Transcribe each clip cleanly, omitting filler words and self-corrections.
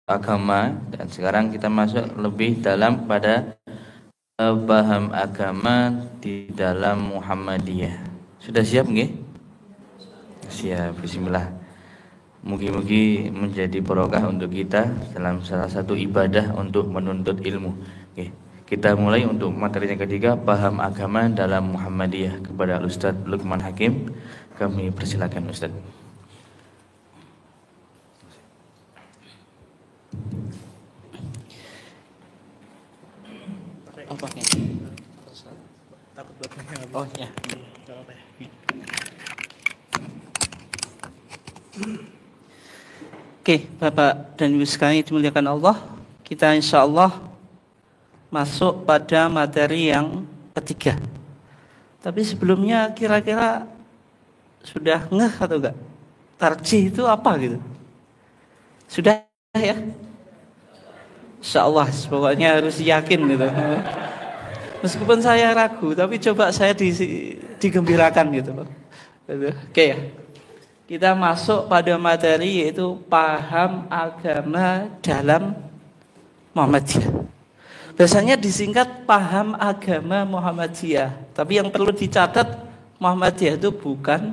agama, dan sekarang kita masuk lebih dalam pada paham agama di dalam Muhammadiyah. Sudah siap nggih? Siap. Bismillah. Mugi-mugi menjadi barokah untuk kita dalam salah satu ibadah untuk menuntut ilmu. Oke, kita mulai untuk materi yang ketiga, paham agama dalam Muhammadiyah, kepada Ustaz Lukman Hakim. Kami persilakan Ustaz. Oh ya. Oke, Bapak dan Ibu sekalian dimuliakan Allah, kita insya Allah masuk pada materi yang ketiga. Tapi sebelumnya kira-kira sudah ngeh atau enggak? Tarjih itu apa gitu? Sudah ya? Insya Allah, pokoknya harus yakin gitu. Meskipun saya ragu, tapi coba saya digembirakan gitu loh. Oke ya. Kita masuk pada materi yaitu paham agama dalam Muhammadiyah. Biasanya disingkat paham agama Muhammadiyah. Tapi yang perlu dicatat, Muhammadiyah itu bukan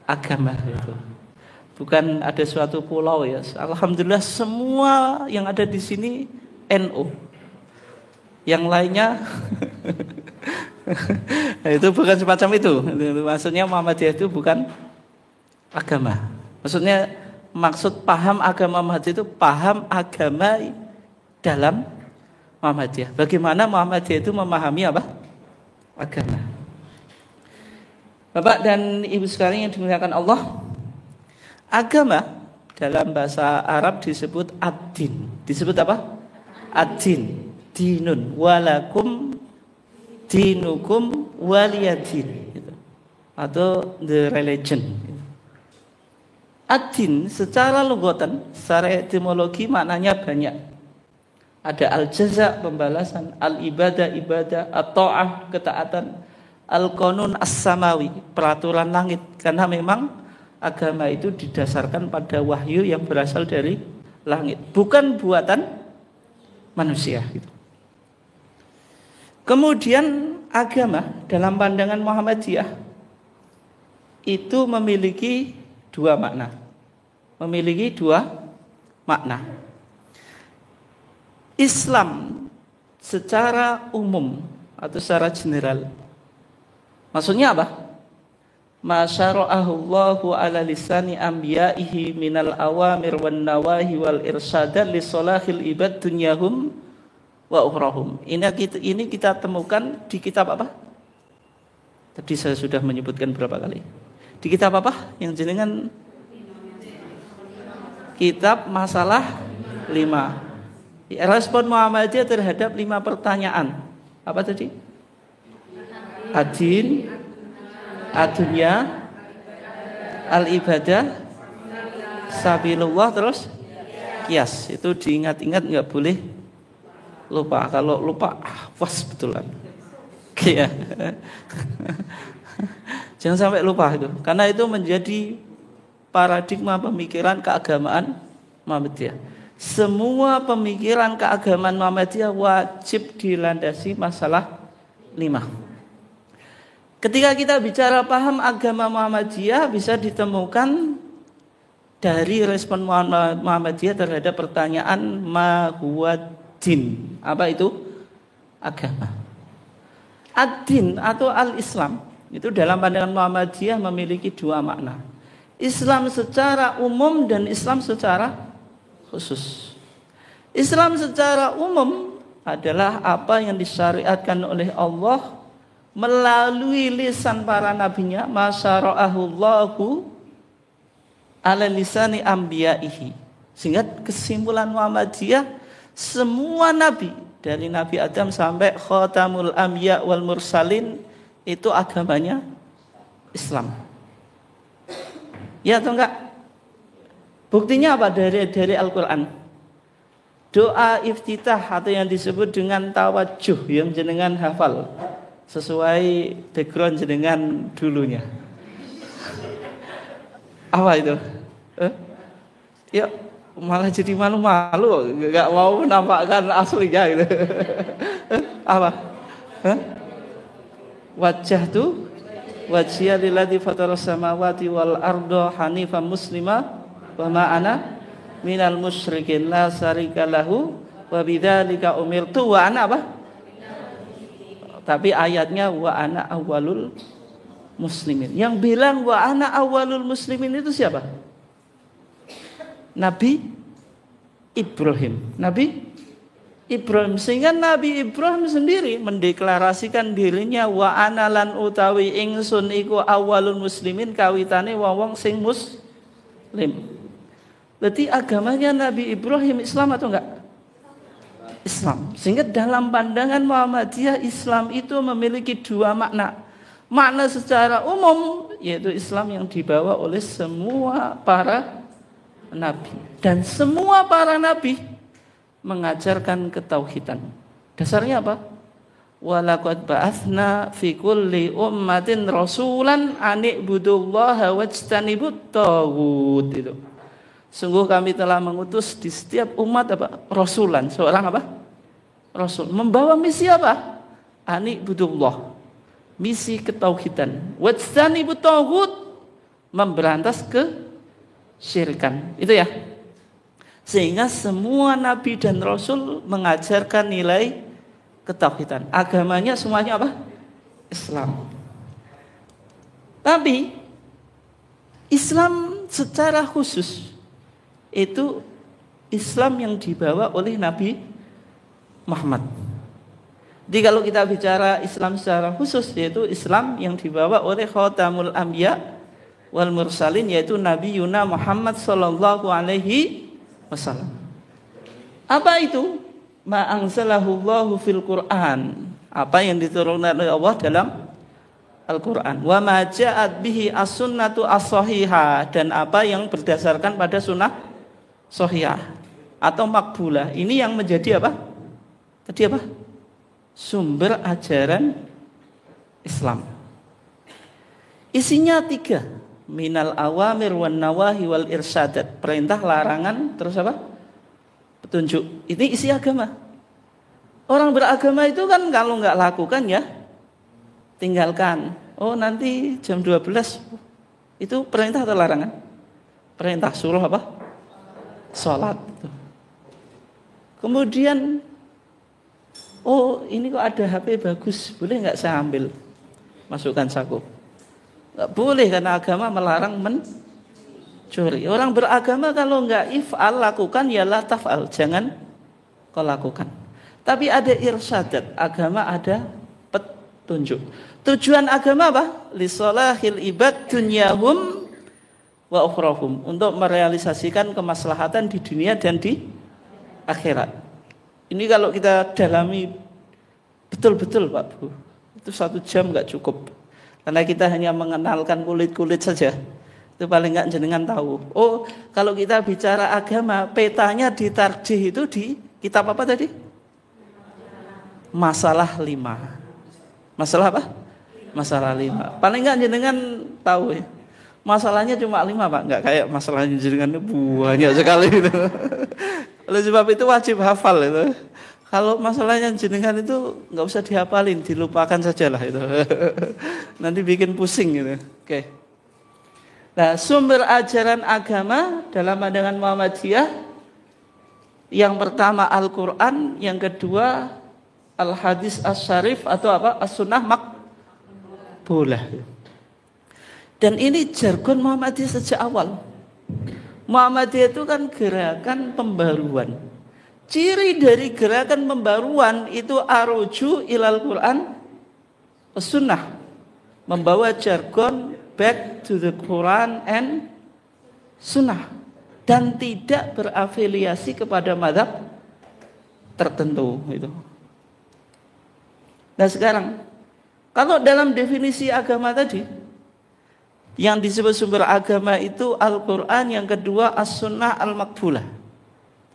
agama itu. Bukan ada suatu pulau ya. Alhamdulillah semua yang ada di sini NU. Yang lainnya itu bukan semacam itu. Maksudnya Muhammadiyah itu bukan agama. Maksudnya maksud paham agama Muhammadiyah itu paham agama dalam Muhammadiyah. Bagaimana Muhammadiyah itu memahami apa? Agama. Bapak dan Ibu sekalian yang dimuliakan Allah, agama dalam bahasa Arab disebut ad-din. Disebut apa? Ad-din. Dinun walakum dinukum waliyadin gitu. Atau the religion gitu. Ad-din secara lugatan, secara etimologi maknanya banyak. Ada al-jaza, pembalasan, al-ibadah, ibadah, at-ta'ah, ketaatan, al-qanun as-samawi, peraturan langit. Karena memang agama itu didasarkan pada wahyu yang berasal dari langit, bukan buatan manusia gitu. Kemudian agama dalam pandangan Muhammadiyah itu memiliki dua makna. Memiliki dua makna. Islam secara umum atau secara general. Maksudnya apa? Ma syara'ahu Allahu ala lisani anbiya'ihi minal awamir wan nawahi wal irsadan li salahil ibad dunyahum wa ukhrahum. Ini kita temukan di kitab apa? Tadi saya sudah menyebutkan berapa kali. Di kitab apa? Yang jenengan kitab masalah 5. Respon Muhammadiyah terhadap 5 pertanyaan. Apa tadi? Ad-din, ad-dunya, al-ibadah, sabilullah, terus kias. Itu diingat-ingat, nggak boleh lupa. Kalau lupa, was betulan. Ya. Jangan sampai lupa itu, karena itu menjadi paradigma pemikiran keagamaan Muhammadiyah. Semua pemikiran keagamaan Muhammadiyah wajib dilandasi masalah 5. Ketika kita bicara paham agama Muhammadiyah, bisa ditemukan dari respon Muhammadiyah terhadap pertanyaan ma huwa din. Apa itu agama? Ad-din atau al-Islam itu dalam pandangan Muhammadiyah memiliki 2 makna. Islam secara umum dan Islam secara khusus. Islam secara umum adalah apa yang disyariatkan oleh Allah melalui lisan para nabinya, masyara'ahullahu ala lisani anbiya'ihi. Sehingga kesimpulan Muhammadiyah, semua nabi dari Nabi Adam sampai khatamul anbiya wal mursalin itu agamanya Islam. Ya atau enggak? Buktinya apa? Dari Al-Quran. Doa iftitah atau yang disebut dengan tawajuh yang jenengan hafal sesuai background jenengan dulunya. Apa itu? Yuk, malah jadi malu-malu, nggak mau menampakkan aslinya gitu. Apa? Hah? Wajah tuh wajhiya lilladzi fataras samawati wal arda hanifan muslima wa ma ana minal musyrikin la syarika lahu wa bidzalika umirtu wa ana apa? Tapi ayatnya wa ana awwalul muslimin. Yang bilang wa ana awwalul muslimin itu siapa? Nabi Ibrahim. Nabi Ibrahim, sehingga Nabi Ibrahim sendiri mendeklarasikan dirinya wa ana lan utawi ingsun iku awwalul muslimin, kawitane wong sing muslim. Berarti agamanya Nabi Ibrahim Islam atau enggak? Islam. Sehingga dalam pandangan Muhammadiyah, Islam itu memiliki dua makna. Makna secara umum yaitu Islam yang dibawa oleh semua para nabi, dan semua para nabi mengajarkan ketauhidan. Dasarnya apa? Walaqad ba'atsna fi kulli ummatin rasulan an ibudullaha wajtanibut taghut. Itu. Sungguh kami telah mengutus di setiap umat apa? Rasulan, seorang apa? Rasul. Membawa misi apa? An ibudullah. Misi ketauhidan. Wajtanibut taghut, memberantas kesyirikan. Itu ya. Sehingga semua nabi dan rasul mengajarkan nilai ketauhidan. Agamanya semuanya apa? Islam. Tapi Islam secara khusus itu Islam yang dibawa oleh Nabi Muhammad. Jadi kalau kita bicara Islam secara khusus, yaitu Islam yang dibawa oleh Khatamul Anbiya wal Mursalin, yaitu Nabi Yuna Muhammad sallallahu alaihi wasallam. Apa itu? Ma anzalahu Allahu fil Qur'an. Apa yang diturunkan oleh Allah dalam Al-Qur'an. Wa ma ja'at bihi as-sunnatu as-sahihah, dan apa yang berdasarkan pada sunnah sahihah atau makbulah. Ini yang menjadi apa? Tadi apa? Sumber ajaran Islam. Isinya 3. Minal awamir wan nawahi wal irsyadat. Perintah, larangan, terus apa? Petunjuk. Ini isi agama. Orang beragama itu kan kalau nggak lakukan ya tinggalkan. Oh nanti jam 12. Itu perintah atau larangan? Perintah, suruh apa? Sholat. Kemudian oh ini kok ada HP bagus, boleh nggak saya ambil? Masukkan saku. Nggak boleh karena agama melarang mencuri. Orang beragama kalau nggak if'al, lakukan, ya la taf'al, jangan kau lakukan. Tapi ada irsyadat, agama ada petunjuk. Tujuan agama apa? Lisolahil ibad dunyahum wa ukhrahum, untuk merealisasikan kemaslahatan di dunia dan di akhirat. Ini kalau kita dalami betul-betul Pak Bu, itu 1 jam nggak cukup. Karena kita hanya mengenalkan kulit-kulit saja. Itu paling nggak jenengan tahu. Oh, kalau kita bicara agama, petanya ditarjih itu di kitab apa tadi? Masalah 5. Masalah apa? Masalah 5. Paling nggak jenengan tahu ya. Masalahnya cuma 5 Pak, nggak kayak masalahnya jenengan banyak sekali itu. Oleh sebab itu wajib hafal itu. Kalau masalahnya jenengan itu nggak usah dihafalin, dilupakan sajalah itu. Nanti bikin pusing gitu. Oke. Nah, sumber ajaran agama dalam pandangan Muhammadiyah, yang pertama Al-Quran, yang kedua Al-Hadis As-Syarif atau apa? As-Sunnah Makbulah. Dan ini jargon Muhammadiyah sejak awal. Muhammadiyah itu kan gerakan pembaruan. Ciri dari gerakan pembaruan itu aruju ilal Quran Sunnah, membawa jargon back to the Quran and Sunnah, dan tidak berafiliasi kepada mazhab tertentu itu. Nah sekarang kalau dalam definisi agama tadi, yang disebut sumber agama itu Al-Quran, yang kedua As-Sunnah Al-Makbulah.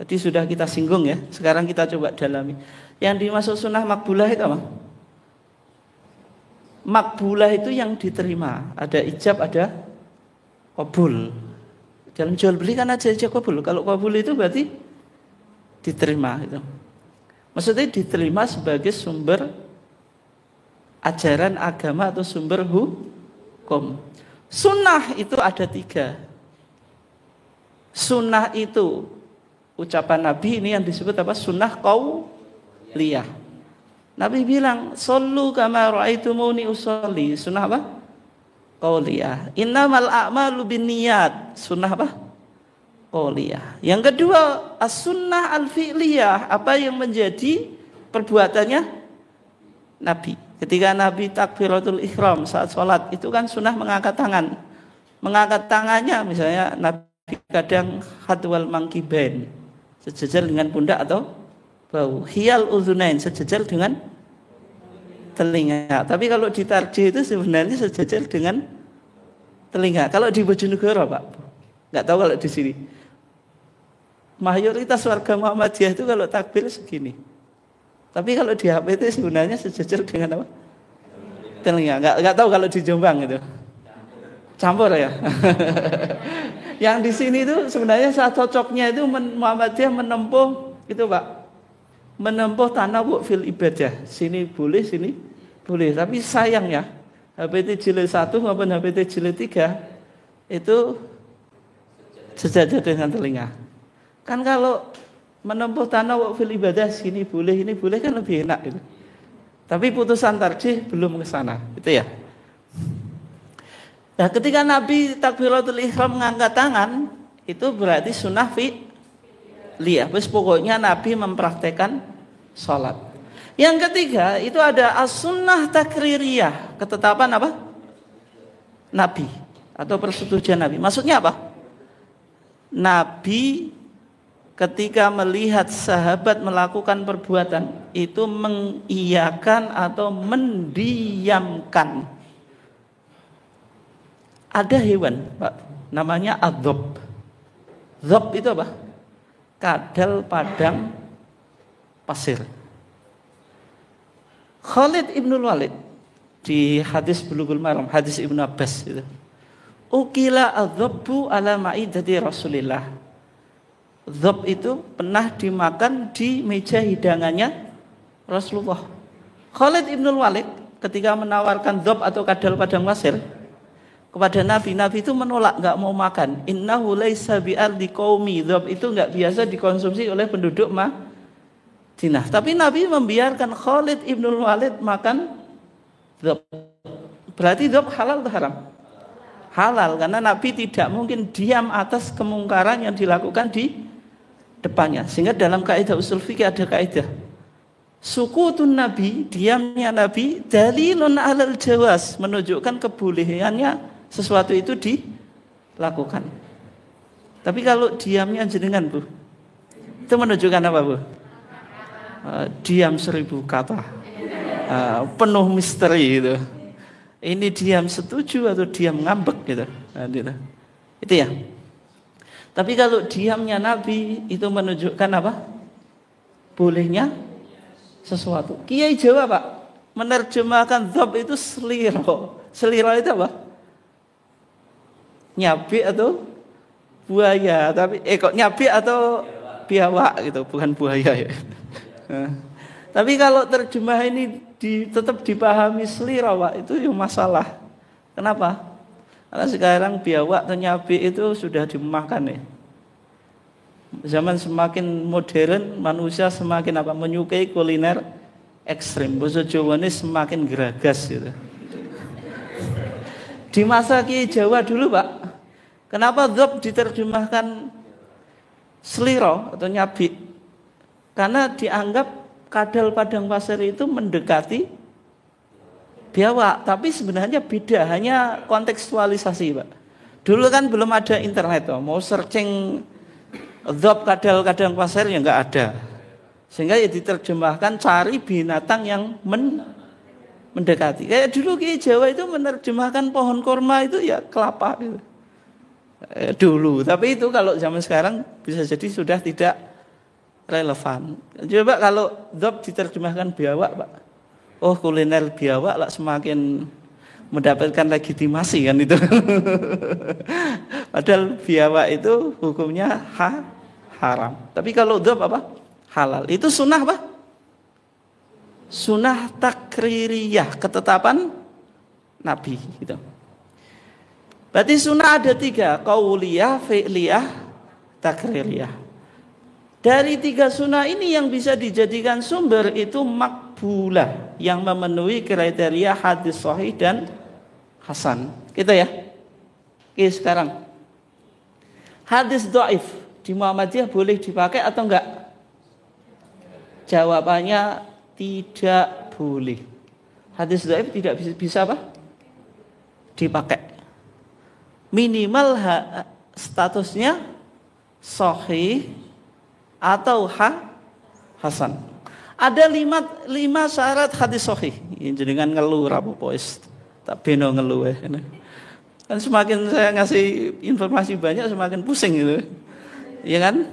Tadi sudah kita singgung ya, sekarang kita coba dalami. Yang dimaksud sunnah makbulah itu apa? Makbulah itu yang diterima, ada ijab, ada qabul. Dalam jual beli kan ada ijab kabul. Kalau kabul itu berarti diterima gitu. Maksudnya diterima sebagai sumber ajaran agama atau sumber hukum. Sunnah itu ada 3. Sunnah itu ucapan Nabi ini yang disebut apa? Sunnah qauliyah. Nabi bilang, "Shollu kama ra'aitumuni usolli." Sunnah apa? Qauliyah. Innamal a'malu binniyat. Sunnah apa? Qauliyah. Yang kedua, as-sunnah al-fi'liyah. Apa yang menjadi perbuatannya Nabi. Ketika Nabi takbiratul ihram saat sholat, itu kan sunnah mengangkat tangan. Mengangkat tangannya misalnya Nabi kadang hadwal mangkibain, sejajar dengan pundak atau bahu. Hiyal udhunain, sejajar dengan telinga. Tapi kalau di tarjih itu sebenarnya sejajar dengan telinga. Kalau di Bojonegoro, Pak, nggak tahu kalau di sini. Mayoritas warga Muhammadiyah itu kalau takbir segini. Tapi kalau di HPT sebenarnya sejajar dengan apa? Telinga. Nggak tahu kalau di Jombang itu. Campur ya. Yang di sini itu sebenarnya saat cocoknya itu Muhammadiyah menempuh itu, Pak. Menempuh tanawwu fil ibadah. Sini boleh, sini boleh. Tapi sayang ya, HPT jilid 1 maupun HPT jilid 3 itu sejajar dengan telinga. Kan kalau menempuh tanawwu fil ibadah, sini boleh, ini boleh kan lebih enak gitu. Tapi putusan tarjih belum ke sana, itu ya. Nah, ketika Nabi takbiratul ihram mengangkat tangan, itu berarti sunnah fi'liyah. Pokoknya Nabi mempraktekkan sholat. Yang ketiga, itu ada as-sunnah takririyah. Ketetapan apa? Nabi. Atau persetujuan Nabi. Maksudnya apa? Nabi ketika melihat sahabat melakukan perbuatan, itu mengiyakan atau mendiamkan. Ada hewan, Pak, namanya adzab. Dzab itu apa? Kadal padang pasir. Khalid Ibnul Walid di hadis Bulughul Maram, hadis Ibnu Abbas itu. Ukila adzabbu ala ma'idati Rasulillah. Dzab itu pernah dimakan di meja hidangannya Rasulullah. Khalid Ibnul Walid ketika menawarkan dzab atau kadal padang pasir kepada Nabi, Nabi itu menolak, nggak mau makan. Innahu laisa bi'ardi qaumi. Dzab itu nggak biasa dikonsumsi oleh penduduk Madinah. Tapi Nabi membiarkan Khalid Ibnul Walid makan dzab. Berarti dzab halal atau haram? Halal, karena Nabi tidak mungkin diam atas kemungkaran yang dilakukan di depannya. Sehingga dalam kaidah usul fikih ada kaidah sukutun Nabi, diamnya Nabi, dalilun alal jawaz, menunjukkan kebolehannya sesuatu itu dilakukan. Tapi kalau diamnya jenengan, Bu, itu menunjukkan apa, Bu? Diam 1000 kata, penuh misteri gitu. Ini diam setuju atau diam ngambek gitu. Gitu. Itu ya. Tapi kalau diamnya Nabi itu menunjukkan apa? Bolehnya sesuatu. Kiai Jawa, Pak, menerjemahkan dzab itu seliro. Seliro itu apa? Nyabi atau buaya. Tapi kok nyabi atau biawak gitu, bukan buaya ya. Tapi kalau terjemah ini tetap dipahami seliro, Pak, itu yang masalah. Kenapa? Karena sekarang biawak atau nyabi itu sudah dimakan ya. Zaman semakin modern, manusia semakin apa? Menyukai kuliner ekstrim. Basa Jawa ini semakin geragas gitu. Di masa Kiai Jawa dulu, Pak, kenapa dzab diterjemahkan seliro atau nyabi? Karena dianggap kadal padang pasir itu mendekati biawak, tapi sebenarnya beda, hanya kontekstualisasi, Pak. Dulu kan belum ada internet, mau searching dzab kadal pasir ya nggak ada, sehingga ya diterjemahkan cari binatang yang mendekati. Kayak dulu Kiai Jawa itu menerjemahkan pohon kurma itu ya kelapa gitu. Dulu, tapi itu kalau zaman sekarang bisa jadi sudah tidak relevan. Coba kalau dzab diterjemahkan biawak, Pak. Oh, kuliner biawak lah semakin mendapatkan legitimasi kan itu. Padahal biawak itu hukumnya haram. Tapi kalau dhab apa? Halal. Itu sunnah apa? Sunnah takririyah, ketetapan Nabi gitu. Berarti sunnah ada 3, qauliyah, fi'liyah, takririyah. Dari 3 sunnah ini yang bisa dijadikan sumber itu makbulah, yang memenuhi kriteria hadis sahih dan hasan. Gitu ya. Oke, sekarang hadis dhaif di Muhammadiyah boleh dipakai atau enggak? Jawabannya tidak boleh. Hadis dhaif tidak bisa apa? Dipakai. Minimal statusnya sahih atau hasan. Ada 5 syarat hadis sahih. Jenengan ngeluh rapopo tak beno ngeluh ya. Kan semakin saya ngasih informasi banyak semakin pusing gitu. Ya kan?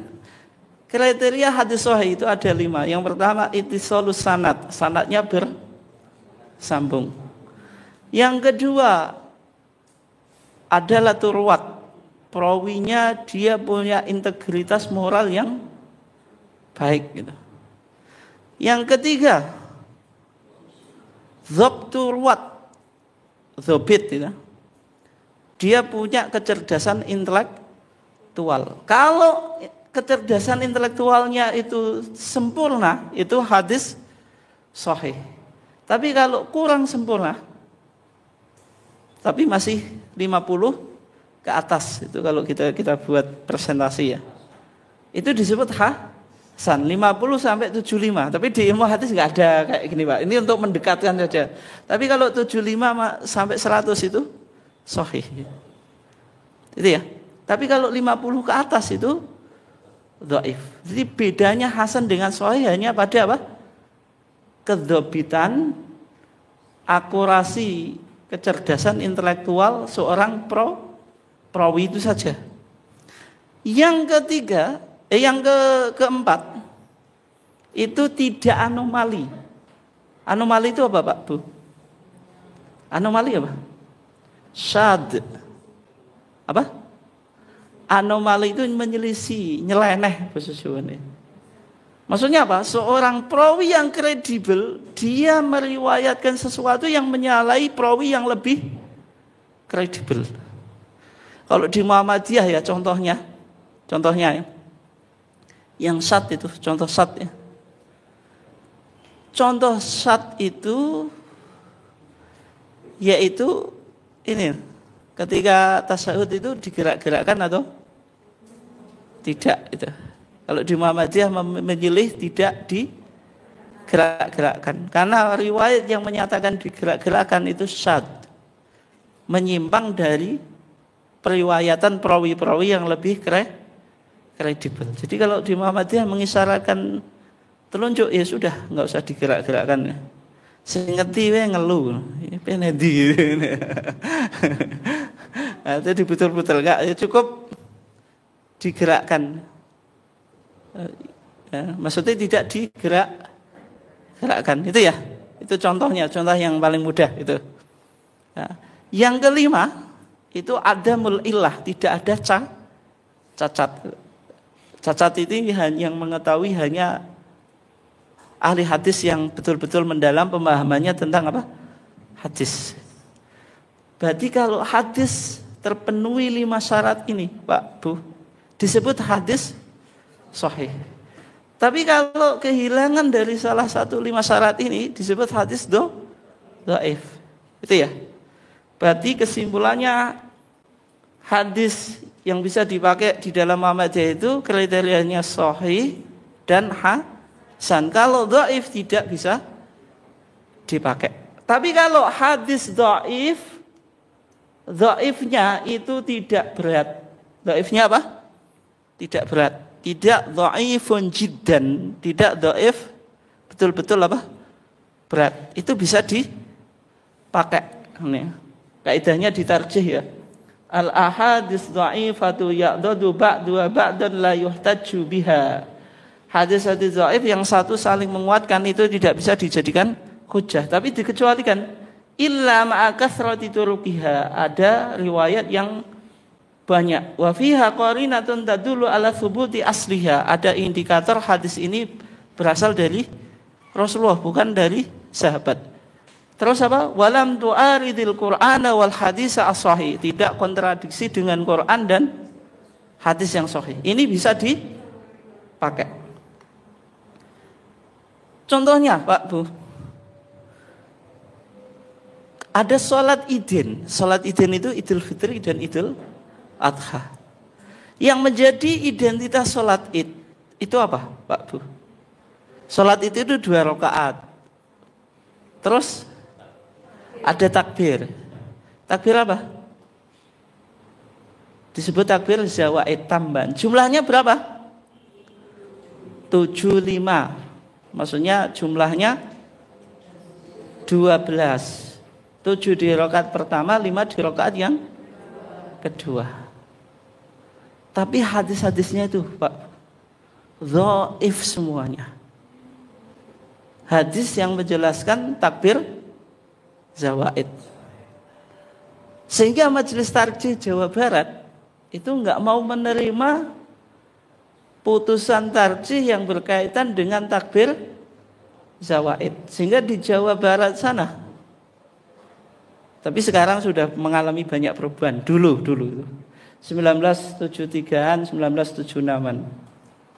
Kriteria hadis sahih itu ada 5. Yang pertama ittisalus sanad, sanadnya bersambung. Yang kedua adalah turwat, perawinya dia punya integritas moral yang baik gitu. Yang ketiga dhabtur ruwat, dzabit gitu. Dia punya kecerdasan intelektual. Kalau kecerdasan intelektualnya itu sempurna, itu hadis sahih. Tapi kalau kurang sempurna, tapi masih 50 ke atas, itu kalau kita buat presentasi ya, itu disebut hasan. 50 sampai 75. Tapi di ilmu hadis nggak ada kayak gini Pak. Ini untuk mendekatkan saja. Tapi kalau 75 sampai 100 itu sahih. Itu ya. Tapi kalau 50 ke atas itu dhaif. Jadi bedanya hasan dengan sahih hanya pada apa? Kedhabitan, akurasi, kecerdasan intelektual seorang perawi itu saja. Yang ketiga, keempat itu tidak anomali. Anomali itu apa Pak Bu? Anomali apa? Syad. Apa? Anomali itu menyelisih, nyeleneh bahasa Jawane. Maksudnya apa? Seorang perawi yang kredibel, dia meriwayatkan sesuatu yang menyalahi perawi yang lebih kredibel. Kalau di Muhammadiyah ya contohnya ya. Yang syad itu, contoh syad ya. Contoh syad itu yaitu ini, ketika tasyahud itu digerak-gerakkan atau tidak itu. Kalau di Muhammadiyah memilih tidak digerak-gerakkan. Karena riwayat yang menyatakan digerak-gerakkan itu syad, menyimpang dari periwayatan perawi-perawi yang lebih kredibel. Jadi kalau di Muhammadiyah mengisyaratkan telunjuk ya sudah, nggak usah digerak-gerakkan. Sing ngerti wae ngeluh. Pengen ndi. Itu betul-betul enggak, ya cukup digerakkan. Ya, maksudnya tidak digerakkan itu ya. Itu contohnya, contoh yang paling mudah itu. Ya. Yang kelima itu adamul illah, tidak ada cacat. Cacat ini yang mengetahui hanya ahli hadis yang betul-betul mendalam pemahamannya tentang apa? Hadis. Berarti kalau hadis terpenuhi 5 syarat ini, Pak Bu, disebut hadis sahih. Tapi kalau kehilangan dari salah satu 5 syarat ini disebut hadis dhaif. Itu ya. Berarti kesimpulannya hadis yang bisa dipakai di dalam Muhammadiyah itu kriterianya sahih dan hasan. Kalau dhaif tidak bisa dipakai. Tapi kalau hadis dhaif, dhaifnya itu tidak berat. Dhaifnya apa? Tidak berat. Tidak dhaifun jiddan, tidak dhaif betul-betul apa? Berat. Itu bisa dipakai. Ini kaidahnya ditarjih ya. Al ahadits dhaifatu ya'dadu ba'dan la yuhtaju biha. Hadis-hadis dhaif yang satu saling menguatkan itu tidak bisa dijadikan hujjah, tapi dikecualikan illa ma'a kasrati turuqiha. Ada riwayat yang banyak. Wa fiha qarinatun tadullu ala thubuti asliha. Ada indikator hadis ini berasal dari Rasulullah, bukan dari sahabat. Terus apa? Walam tu'aridil Qur'ana wal hadisa as-sahih. Tidak kontradiksi dengan Quran dan hadis yang sahih. Ini bisa dipakai. Contohnya, Pak Bu, ada sholat idin. Sholat idin itu Idul Fitri dan Idul Adha. Yang menjadi identitas sholat id itu apa, Pak Bu? Sholat id itu 2 rakaat. Terus ada takbir. Takbir apa? Disebut takbir zawaid tambahan. Jumlahnya berapa? 75. Maksudnya jumlahnya 12. 7 di rakaat pertama, 5 di rakaat yang kedua. Tapi hadis-hadisnya itu, Pak, dhaif semuanya. Hadis yang menjelaskan takbir zawaid. Sehingga Majelis Tarjih Jawa Barat itu enggak mau menerima putusan tarjih yang berkaitan dengan takbir zawaid. Sehingga di Jawa Barat sana, tapi sekarang sudah mengalami banyak perubahan. Dulu 1973-an, 1976-an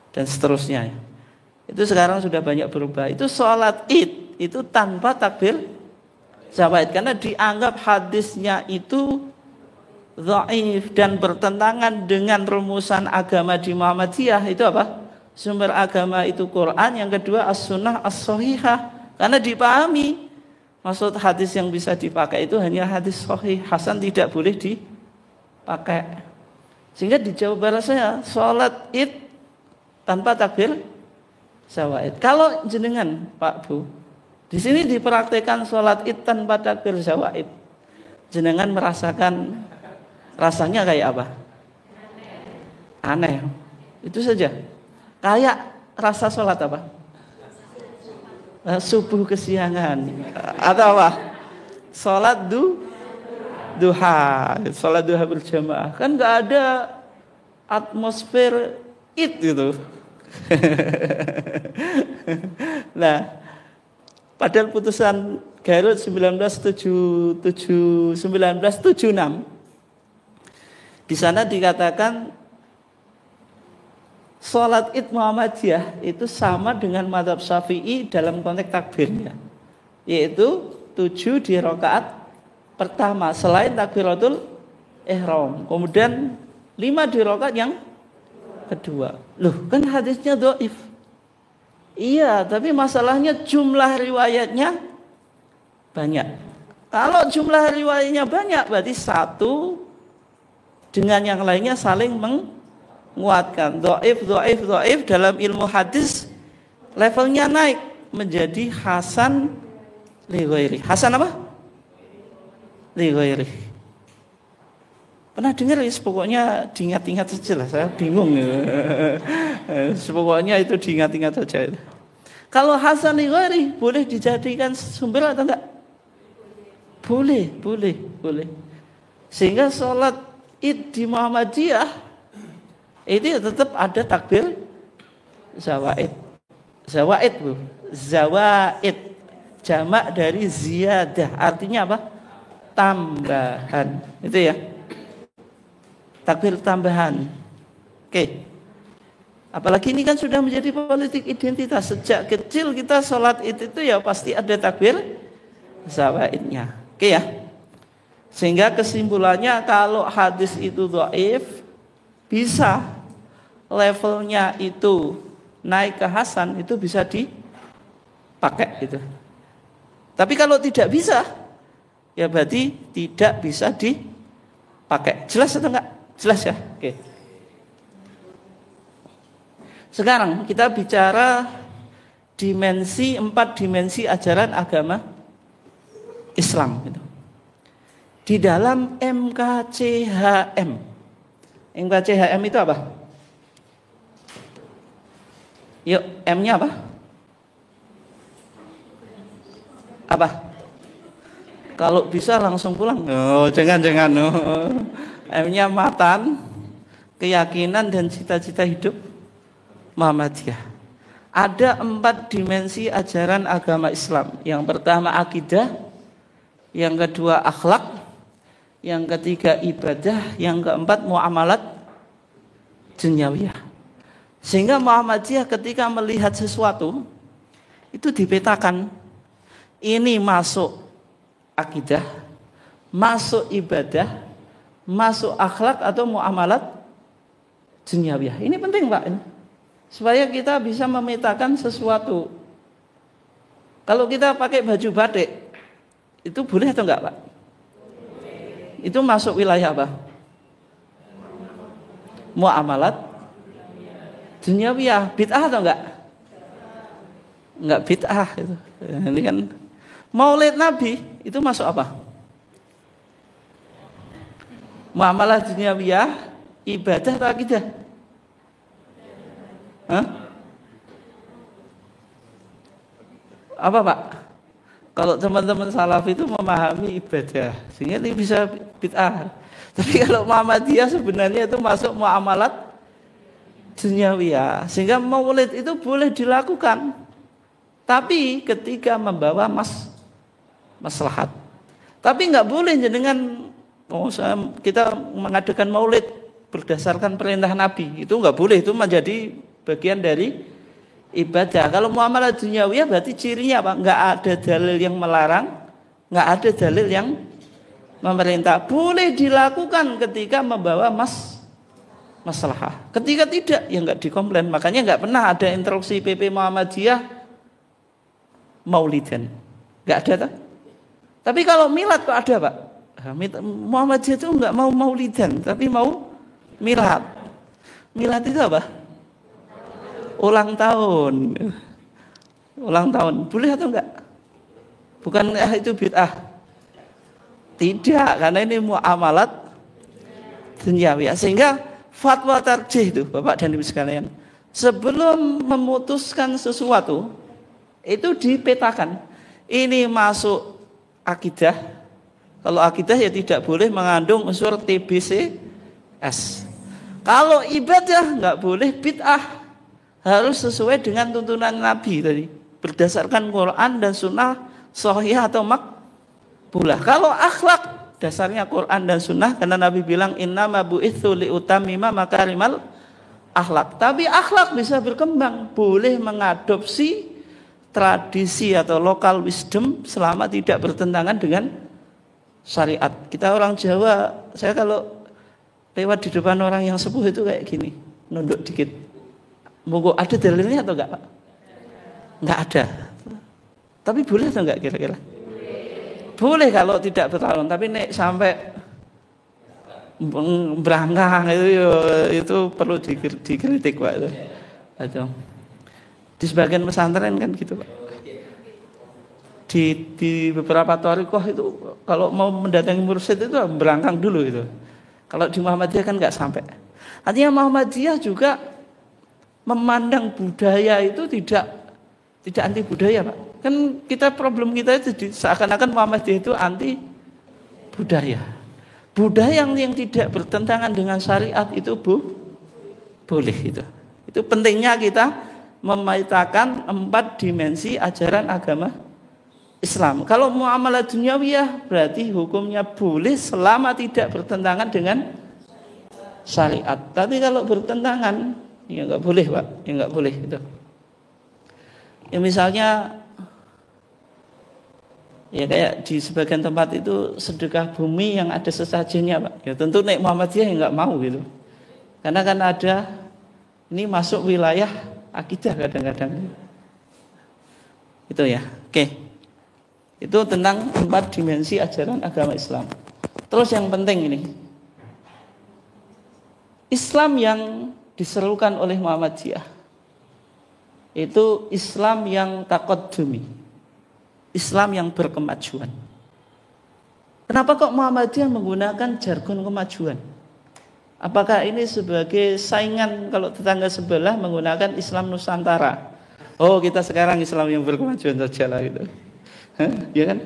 dan seterusnya. Itu sekarang sudah banyak berubah. Itu sholat id itu tanpa takbir zawaid karena dianggap hadisnya itu dhaif dan bertentangan dengan rumusan agama di Muhammadiyah. Itu apa? Sumber agama itu Quran, yang kedua as-sunnah as-sahihah. Karena dipahami maksud hadis yang bisa dipakai itu hanya hadis sahih, hasan tidak boleh dipakai. Sehingga di Jawa Barat saya sholat id tanpa takbir zawaid. Kalau jenengan Pak Bu, di sini dipraktikkan sholat id tanpa takbir zawaid, jenengan merasakan rasanya kayak apa? Aneh. Itu saja. Kayak rasa sholat apa? Subuh kesiangan atau apa? Sholat duha, sholat duha berjamaah. Kan nggak ada atmosfer id gitu. Nah, padahal putusan Garut 1976 di sana dikatakan sholat id Muhammadiyah itu sama dengan mazhab Syafi'i dalam konteks takbirnya, yaitu 7 di rakaat pertama selain takbiratul ihram, kemudian 5 di rakaat yang kedua. Loh, kan hadisnya dhaif. Iya, tapi masalahnya jumlah riwayatnya banyak. Kalau jumlah riwayatnya banyak, berarti satu dengan yang lainnya saling menguatkan. Dhaif dalam ilmu hadis levelnya naik menjadi hasan li ghairi. Hasan apa? Li ghairi. Pernah dengar ya? Pokoknya diingat-ingat saja lah, saya bingung. Pokoknya itu diingat-ingat saja. Kalau hasan li ghairi boleh dijadikan sumber atau enggak? Boleh. Sehingga sholat id di Muhammadiyah itu tetap ada takbir zawaid. Zawaid, Bu. Zawaid jamak dari ziyadah, artinya apa? Tambahan. Itu ya. Takbir tambahan. Oke. Apalagi ini kan sudah menjadi politik identitas. Sejak kecil kita sholat id itu ya pasti ada takbir zawaidnya. Oke ya. Sehingga kesimpulannya kalau hadis itu dhaif, bisa levelnya itu naik ke hasan, itu bisa dipakai gitu. Tapi kalau tidak bisa, ya berarti tidak bisa dipakai. Jelas atau enggak? Jelas ya? Oke. Sekarang kita bicara 4 dimensi ajaran agama Islam gitu. Di dalam MKCHM. MKCHM itu apa? Yuk, M-nya apa? Apa? Kalau bisa langsung pulang. Oh, jangan. Oh. M-nya matan, keyakinan dan cita-cita hidup Muhammadiyah. Ada 4 dimensi ajaran agama Islam. Yang pertama akidah, yang kedua akhlak, yang ketiga ibadah, yang keempat muamalat dunyawiyah. Sehingga Muhammadiyah ketika melihat sesuatu itu dipetakan. Ini masuk akidah, masuk ibadah, masuk akhlak atau muamalat dunyawiyah. Ini penting Pak, supaya kita bisa memetakan sesuatu. Kalau kita pakai baju batik, itu boleh atau enggak Pak? Itu masuk wilayah apa? Muamalat dunyawiyah. Bid'ah atau enggak? Enggak bid'ah itu. Ini kan Maulid Nabi itu masuk apa? Muamalah dunyawiyah, ibadah atau akidah? Hah? Apa Pak? Kalau teman-teman salaf itu memahami ibadah, sehingga ini bisa bid'ah. Tapi kalau Muhammadiyah sebenarnya itu masuk muamalat dunyawiyah, sehingga maulid itu boleh dilakukan. Tapi ketika membawa maslahat. Tapi nggak boleh dengan kita mengadakan maulid berdasarkan perintah Nabi. Itu nggak boleh, itu menjadi bagian dari ibadah. Kalau muamalah dunyawiyah berarti cirinya apa? Nggak ada dalil yang melarang, nggak ada dalil yang memerintah. Boleh dilakukan ketika membawa maslahah. Ketika tidak, ya nggak dikomplain. Makanya nggak pernah ada instruksi PP Muhammadiyah maulidan. Nggak ada tak? Tapi kalau milad kok ada Pak? Muhammadiyah itu nggak mau maulidan, tapi mau milad. Milad itu apa? Ulang tahun. Ulang tahun. Boleh atau enggak? Bukan itu bid'ah. Tidak, karena ini muamalat dunyawiyah. Sehingga fatwa tarjih itu Bapak dan Ibu sekalian, sebelum memutuskan sesuatu itu dipetakan. Ini masuk akidah. Kalau akidah ya tidak boleh mengandung unsur TBCS. Kalau ibadah nggak boleh bid'ah. Harus sesuai dengan tuntunan Nabi tadi, berdasarkan Quran dan Sunnah sahih atau makbulah. Kalau akhlak dasarnya Quran dan Sunnah, karena Nabi bilang innama bu'itsu liutammima makarimal akhlak. Tapi akhlak bisa berkembang, boleh mengadopsi tradisi atau local wisdom selama tidak bertentangan dengan syariat. Kita orang Jawa, saya kalau lewat di depan orang yang sepuh itu kayak gini, nunduk dikit. Monggo, ada dalilnya atau enggak Pak? Enggak ada. Tapi boleh atau enggak kira-kira? Boleh kalau tidak bertahun, tapi nek sampai berangkang itu perlu dikritik Pak itu. Di sebagian pesantren kan gitu Pak. Di beberapa thariqah itu kalau mau mendatangi mursyid itu berangkang dulu itu. Kalau di Muhammadiyah kan enggak sampai. Artinya Muhammadiyah juga memandang budaya itu tidak anti budaya Pak. Kan kita problem kita itu seakan-akan Muhammadiyah itu anti budaya. Budaya yang tidak bertentangan dengan syariat itu boleh itu. Itu pentingnya kita memetakan 4 dimensi ajaran agama Islam. Kalau muamalah dunyawiyah berarti hukumnya boleh selama tidak bertentangan dengan syariat. Tapi kalau bertentangan ya nggak boleh Pak, ya nggak boleh itu. Ya misalnya, ya kayak di sebagian tempat itu sedekah bumi yang ada sesajennya Pak. Ya tentu nek Muhammadiyah ya nggak mau gitu. Karena kan ada ini masuk wilayah akidah kadang-kadang. Itu ya. Oke. Itu tentang 4 dimensi ajaran agama Islam. Terus yang penting ini, Islam yang diserukan oleh Muhammadiyah itu Islam yang taqaddumi, Islam yang berkemajuan. Kenapa kok Muhammadiyah menggunakan jargon kemajuan? Apakah ini sebagai saingan kalau tetangga sebelah menggunakan Islam Nusantara? Oh, kita sekarang Islam yang berkemajuan saja lah gitu. Ya kan?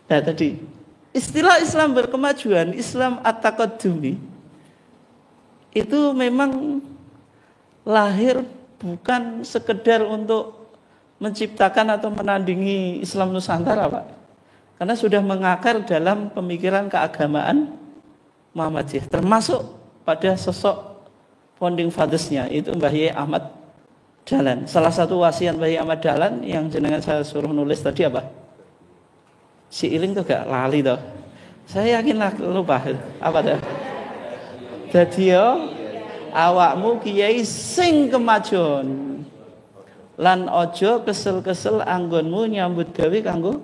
Nah tadi istilah Islam berkemajuan, Islam at-taqaddumi, itu memang lahir bukan sekedar untuk menciptakan atau menandingi Islam Nusantara, Pak. Karena sudah mengakar dalam pemikiran keagamaan Muhammadiyah, termasuk pada sosok founding fathers-nya, itu Mbah Yai Ahmad Dahlan. Salah satu wasiat Mbah Yai Ahmad Dahlan yang jenengan saya suruh nulis tadi apa? Si Iling tuh gak lali toh. Saya yakin lah lupa. Apa tuh? Dadi yo awakmu kiai sing kemajuan. Lan ojo kesel-kesel anggonmu nyambut gawe kanggo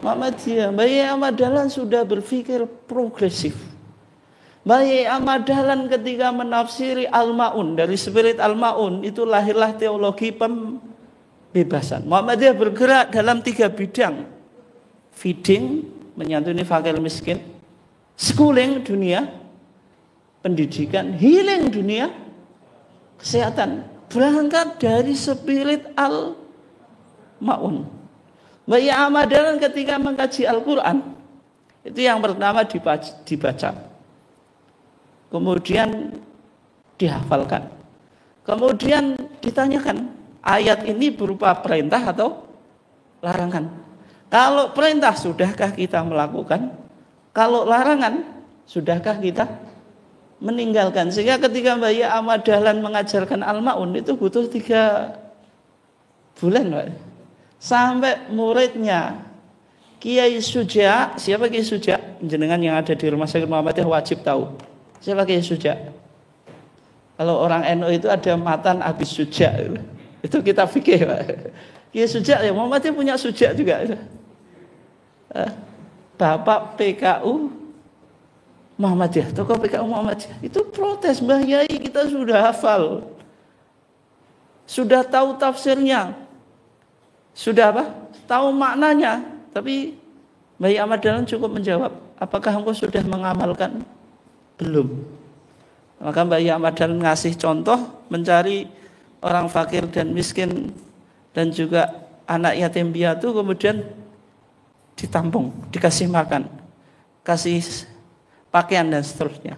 Muhammadiyah. Mbah Yai Ahmad Dahlan sudah berpikir progresif. Mbah Yai Ahmad Dahlan ketika menafsiri Al-Ma'un, dari spirit Al-Ma'un itu lahirlah teologi pembebasan. Muhammadiyah bergerak dalam 3 bidang. Feeding, menyantuni fakir miskin, schooling dunia, pendidikan, healing dunia, kesehatan. Berangkat dari spirit Al-Ma'un. Mbah Yai Ahmad Dahlan ketika mengkaji Al-Quran, itu yang pertama dibaca, kemudian dihafalkan, kemudian ditanyakan, ayat ini berupa perintah atau larangan? Kalau perintah, sudahkah kita melakukan? Kalau larangan, sudahkah kita meninggalkan? Sehingga ketika Mbah Yai Ahmad Dahlan mengajarkan Al-Ma'un itu butuh 3 bulan, Pak. Sampai muridnya Kiai Suja. Siapa Kiai Suja? Jenengan yang ada di Rumah Sakit Muhammadiyah wajib tahu. Siapa Kiai Suja? Kalau orang NU itu ada Matan Habis Suja. Itu kita fikih, Pak. Kiai Suja ya, Muhammadiyah punya Suja juga. Bapak PKU Muhammadiyah, tokoh PKU Muhammadiyah itu protes, Mbah Yai kita sudah hafal, sudah tahu tafsirnya, sudah apa? Tahu maknanya, tapi Mbah Yai Ahmad Dahlan cukup menjawab, apakah engkau sudah mengamalkan? Belum. Maka Mbah Yai Ahmad Dahlan ngasih contoh mencari orang fakir dan miskin dan juga anak yatim piatu, kemudian ditampung, dikasih makan, kasih pakaian dan seterusnya.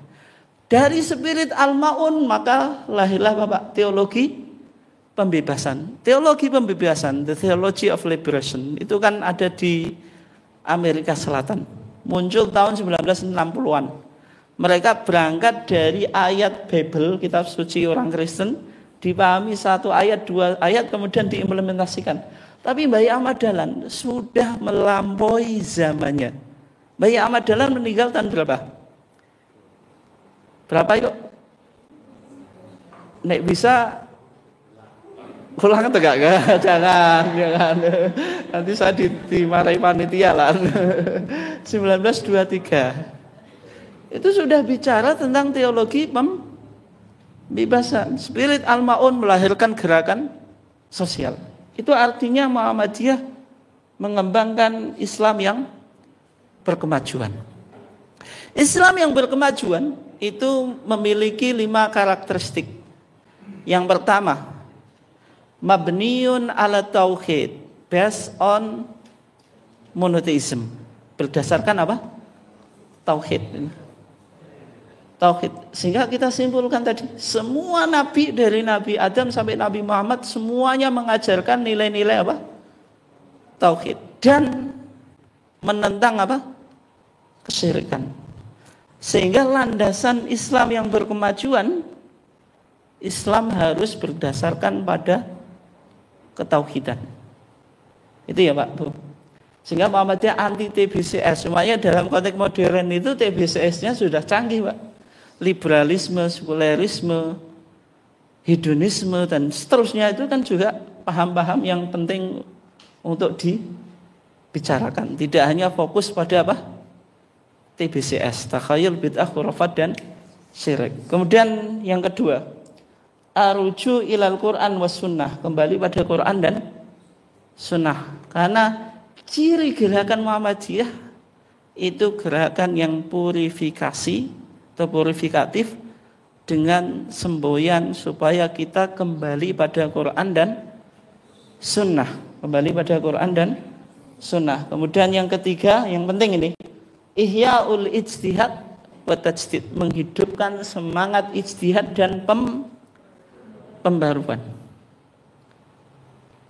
Dari spirit Al-Ma'un maka lahirlah Bapak teologi pembebasan. Teologi pembebasan, the theology of liberation, itu kan ada di Amerika Selatan. Muncul tahun 1960-an. Mereka berangkat dari ayat Bible, kitab suci orang Kristen, dipahami 1 ayat, 2 ayat, kemudian diimplementasikan. Tapi Mbah Yai Ahmad Dahlan sudah melampaui zamannya. Mbah Yai Ahmad Dahlan meninggal tahun berapa? Berapa yuk? Nek bisa ulang atau enggak? Jangan. Nanti saya dimarahi panitia lah. 1923. Itu sudah bicara tentang teologi pembebasan. Spirit Al-Ma'un melahirkan gerakan sosial. Itu artinya Muhammadiyah mengembangkan Islam yang berkemajuan. Islam yang berkemajuan itu memiliki 5 karakteristik. Yang pertama, mabniun ala tauhid, based on monotheism. Berdasarkan apa? Tauhid. Tauhid. Sehingga kita simpulkan tadi, semua nabi dari Nabi Adam sampai Nabi Muhammad semuanya mengajarkan nilai-nilai apa? Tauhid. Dan menentang apa? Kesyirikan. Sehingga landasan Islam yang berkemajuan, Islam harus berdasarkan pada ketauhidan. Itu ya Pak, Bu. Sehingga Muhammadiyah anti TBCS. Semuanya dalam konteks modern itu TBCS-nya sudah canggih, Pak. Liberalisme, sekulerisme, hedonisme dan seterusnya itu kan juga paham-paham yang penting untuk dibicarakan. Tidak hanya fokus pada apa? TBCS, takhayul, bid'ah, khurafat dan syirik. Kemudian yang kedua, aruju ilal Quran was sunnah, kembali pada Quran dan sunnah. Karena ciri gerakan Muhammadiyah itu gerakan yang purifikasi atau purifikatif dengan semboyan supaya kita kembali pada Quran dan sunnah. Kembali pada Quran dan sunnah. Kemudian yang ketiga, yang penting ini, ihya'ul ijtihad wa tajdid, menghidupkan semangat ijtihad dan pembaruan.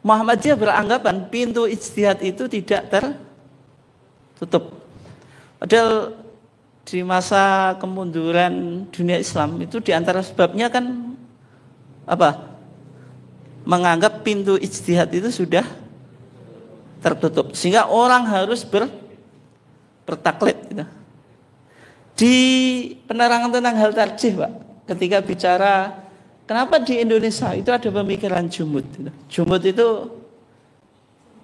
Muhammadiyah beranggapan pintu ijtihad itu tidak tertutup. Padahal di masa kemunduran dunia Islam itu diantara sebabnya kan apa? Menganggap pintu ijtihad itu sudah tertutup, sehingga orang harus bertaklid gitu. Di penerangan tentang hal tarjih, Pak, ketika bicara kenapa di Indonesia itu ada pemikiran jumud gitu. Jumud itu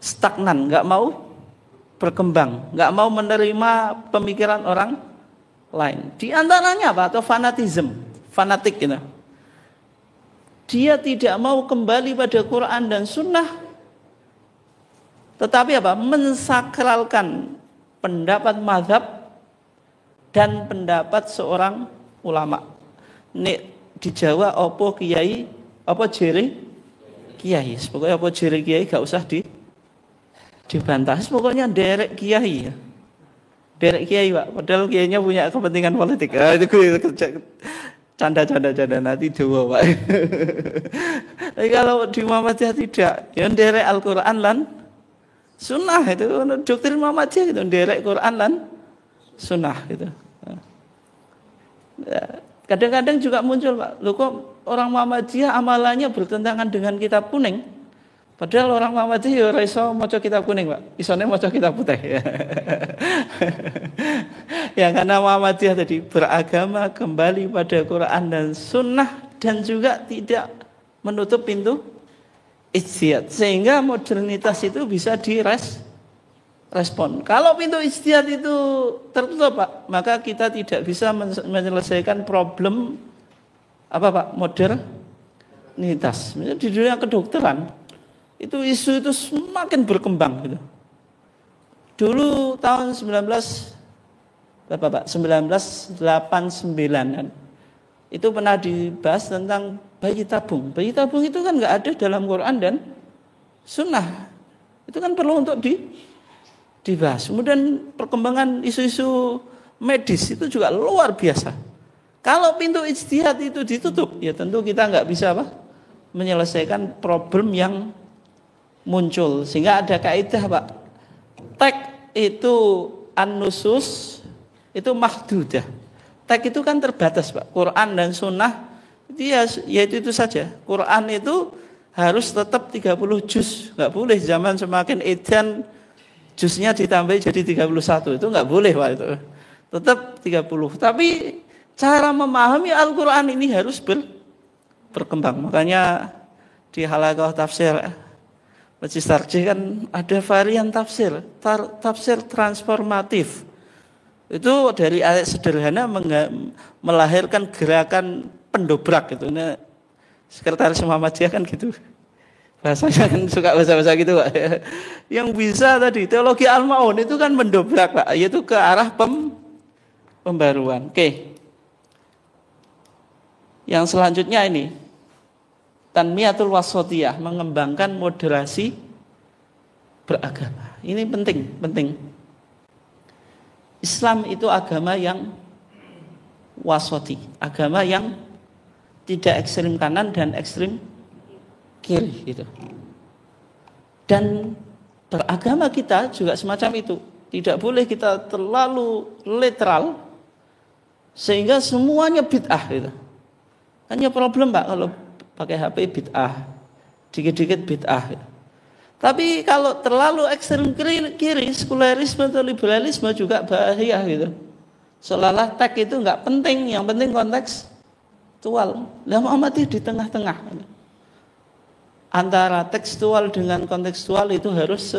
stagnan, nggak mau berkembang, nggak mau menerima pemikiran orang lain. Di antaranya apa? Atau fanatik gitu. Dia tidak mau kembali pada Quran dan Sunnah, tetapi apa? Mensakralkan pendapat mazhab dan pendapat seorang ulama. Nek di Jawa opo kiai, opo jere kiai. Pokoknya opo jere kiai gak usah dibantah. Pokoknya derek kiai ya. Derek kiai, Pak. Padahal kiainya punya kepentingan politik. Itu canda nanti dewa, Pak. Tapi kalau di Muhammadiyah tidak, ya derek Al-Qur'an lan Sunnah, itu doktrin Muhammadiyah gitu, derek Quran lan Sunnah gitu. Kadang-kadang juga muncul, Pak, loh kok orang Muhammadiyah amalannya bertentangan dengan kitab kuning? Padahal orang Muhammadiyah ya ora iso maca kitab kuning, Pak. Isone maca kitab putih. Ya karena Muhammadiyah tadi beragama kembali pada Quran dan Sunnah dan juga tidak menutup pintu ijtihad, sehingga modernitas itu bisa direspon. Kalau pintu ijtihad itu tertutup, Pak, maka kita tidak bisa menyelesaikan problem apa, Pak, modernitas. Misalnya di dunia kedokteran itu isu itu semakin berkembang gitu. Dulu tahun 1989 itu pernah dibahas tentang bayi tabung. Bayi tabung itu kan nggak ada dalam Quran dan Sunnah. Itu kan perlu untuk dibahas. Kemudian perkembangan isu-isu medis itu juga luar biasa. Kalau pintu ijtihad itu ditutup, ya tentu kita nggak bisa menyelesaikan problem yang muncul. Sehingga ada kaidah, Pak. Teks itu an-nusus itu mahdudah. Teks itu kan terbatas, Pak. Quran dan Sunnah itu saja. Quran itu harus tetap 30 juz. Enggak boleh zaman semakin edan juznya ditambah jadi 31. Itu enggak boleh, Pak, itu. Tetap 30. Tapi cara memahami Al-Quran ini harus berkembang. Makanya di halaqah tafsir Majlis Tarjih kan ada varian tafsir, tafsir transformatif. Itu dari ayat sederhana melahirkan gerakan pendobrak gitu. Nah, sekretaris Muhammadiyah kan gitu. Bahasanya kan suka bahasa-bahasa gitu, Pak. Yang bisa tadi teologi Al-Ma'un itu kan mendobrak, Pak, yaitu ke arah pembaruan. Oke. Yang selanjutnya ini tanmiyatul wasatiyah, mengembangkan moderasi beragama. Ini penting. Islam itu agama yang wasati, agama yang tidak ekstrim kanan dan ekstrim kiri gitu. Dan beragama kita juga semacam itu. Tidak boleh kita terlalu literal sehingga semuanya bid'ah gitu. Hanya problem, Pak, kalau pakai HP bid'ah, dikit-dikit bid'ah gitu. Tapi kalau terlalu ekstrem kiri, sekulerisme atau liberalisme juga bahaya gitu. Seolah-olah teks itu nggak penting, yang penting kontekstual. Lah Muhammadiyah di tengah-tengah. Antara tekstual dengan kontekstual itu harus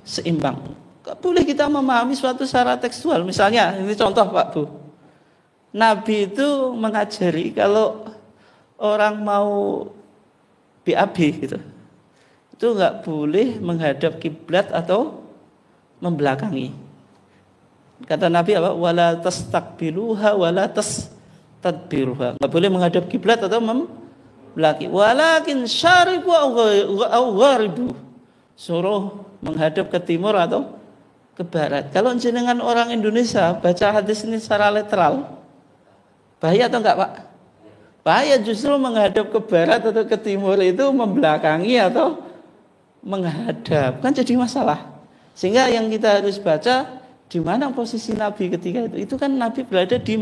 seimbang. Gak boleh kita memahami suatu secara tekstual. Misalnya, ini contoh, Pak, Bu. Nabi itu mengajari kalau orang mau BAB gitu, itu nggak boleh menghadap kiblat atau membelakangi. Kata Nabi apa? Wala tastaqbiluha wala tastadbiruha. Nggak boleh menghadap kiblat atau membelakangi. Walakin syariqu au gharibu. Suruh menghadap ke timur atau ke barat. Kalau jenengan orang Indonesia baca hadis ini secara literal, bahaya atau enggak Pak? Bahaya, justru menghadap ke barat atau ke timur itu membelakangi atau menghadap, kan jadi masalah. Sehingga yang kita harus baca, di mana posisi Nabi ketika itu. Itu kan Nabi berada di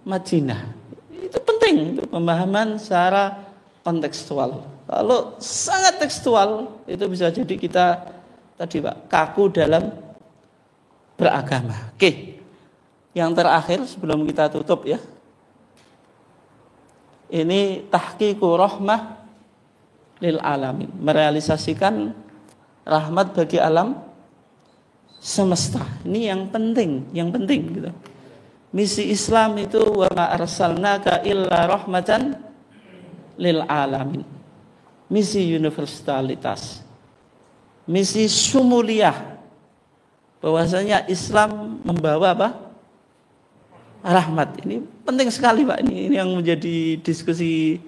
Madinah. Itu penting untuk pemahaman secara kontekstual. Kalau sangat tekstual, itu bisa jadi kita tadi Pak, kaku dalam beragama. Oke. Yang terakhir sebelum kita tutup ya. Ini tahqiqu rahmah lil alamin, merealisasikan rahmat bagi alam semesta. Ini yang penting gitu. Misi Islam itu wa ma arsalnaka illa rahmatan lil alamin. Misi universalitas. Misi sumuliyah. Bahwasanya Islam membawa apa? Rahmat. Ini penting sekali Pak. Ini yang menjadi diskusi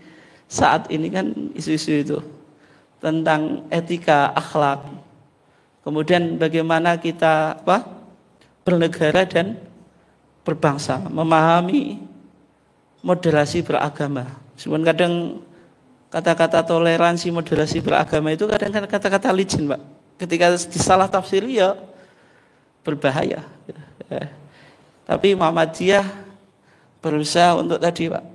saat ini kan, isu-isu itu tentang etika, akhlak. Kemudian bagaimana kita bernegara dan berbangsa, memahami moderasi beragama. Sebenarnya kadang kata-kata toleransi, moderasi beragama itu kadang kata-kata licin Pak. Ketika disalah tafsiri ya berbahaya. Tapi Muhammadiyah berusaha untuk tadi Pak,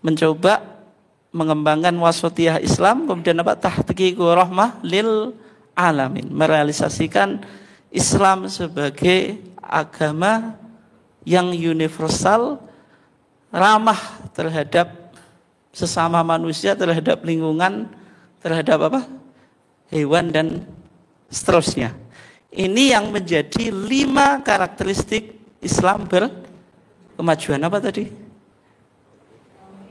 mencoba mengembangkan wasatiyah Islam, kemudian tahqiqu rahmah lil alamin, merealisasikan Islam sebagai agama yang universal, ramah terhadap sesama manusia, terhadap lingkungan, terhadap hewan dan seterusnya. Ini yang menjadi 5 karakteristik Islam berkemajuan. Apa tadi?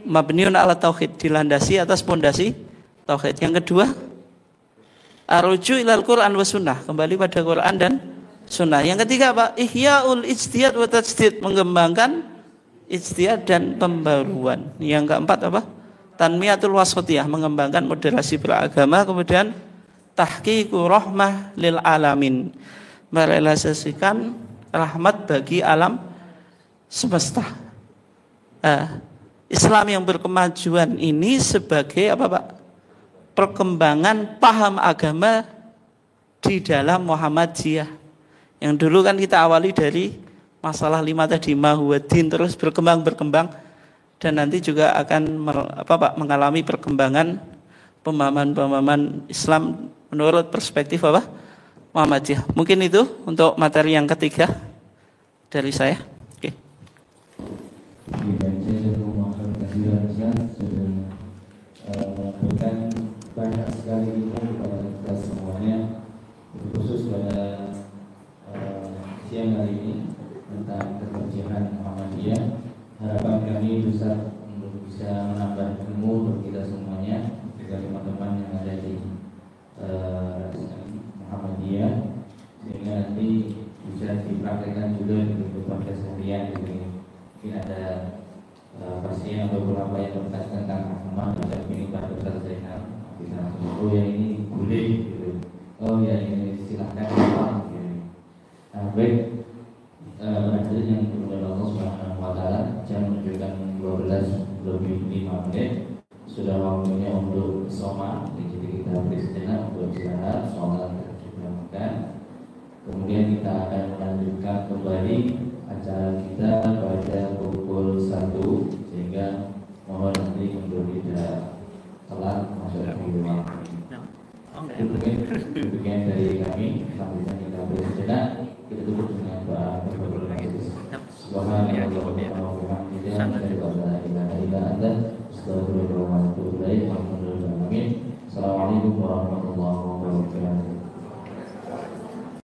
Mabniun ala tauhid, dilandasi atas pondasi tauhid. Yang kedua, arruju ilal Quran wa sunnah, kembali pada Quran dan sunnah. Yang ketiga Pak, ihya'ul ijtihad wa tajdid, mengembangkan ijtihad dan pembaruan. Yang keempat apa? Tanmiyatul wasatiyah, mengembangkan moderasi beragama. Kemudian tahqiqu rahmah lil alamin, merealisasikan rahmat bagi alam semesta. Islam yang berkemajuan ini sebagai apa Pak? Perkembangan paham agama di dalam Muhammadiyah. Yang dulu kan kita awali dari masalah 5 tadi, mahuwaddin, terus berkembang dan nanti juga akan mengalami perkembangan pemahaman Islam menurut perspektif Muhammadiyah. Mungkin itu untuk materi yang ketiga dari saya. Oke. Banyak sekali kepada kita semuanya, khusus pada siang hari ini tentang keterjemahan Muhammadiyah. Harapan kami besar untuk bisa menambah ilmu untuk kita semuanya, juga teman-teman yang ada di Muhammadiyah, sehingga nanti bisa dipraktekkan juga di kehidupan keseharian. Mungkin ada pasien atau beberapa yang berkaitan tentang agama, macam ini Pak Dr. Zainal, bisa langsung, oh ya ini boleh gitu, oh ya ini silahkan gitu. Nah baik, hadirin yang dimuliakan Allah Subhanahu wa taala, jam menunjukkan 12:05, sudah waktunya untuk soma. Jadi kita beri sejenak untuk istirahat, sholat juga makan. Kemudian kita akan melanjutkan kembali acara kita pada pukul 1, sehingga mohon nanti untuk tidak telat masuk di rumah. Demikian dari kami. Selanjutnya kita beri sejenak, kita tutup dengan doa berdoa. Subhanallah wa bihamdihi, la ilaha illa anta, astaghfirullah wa atubu ilaik.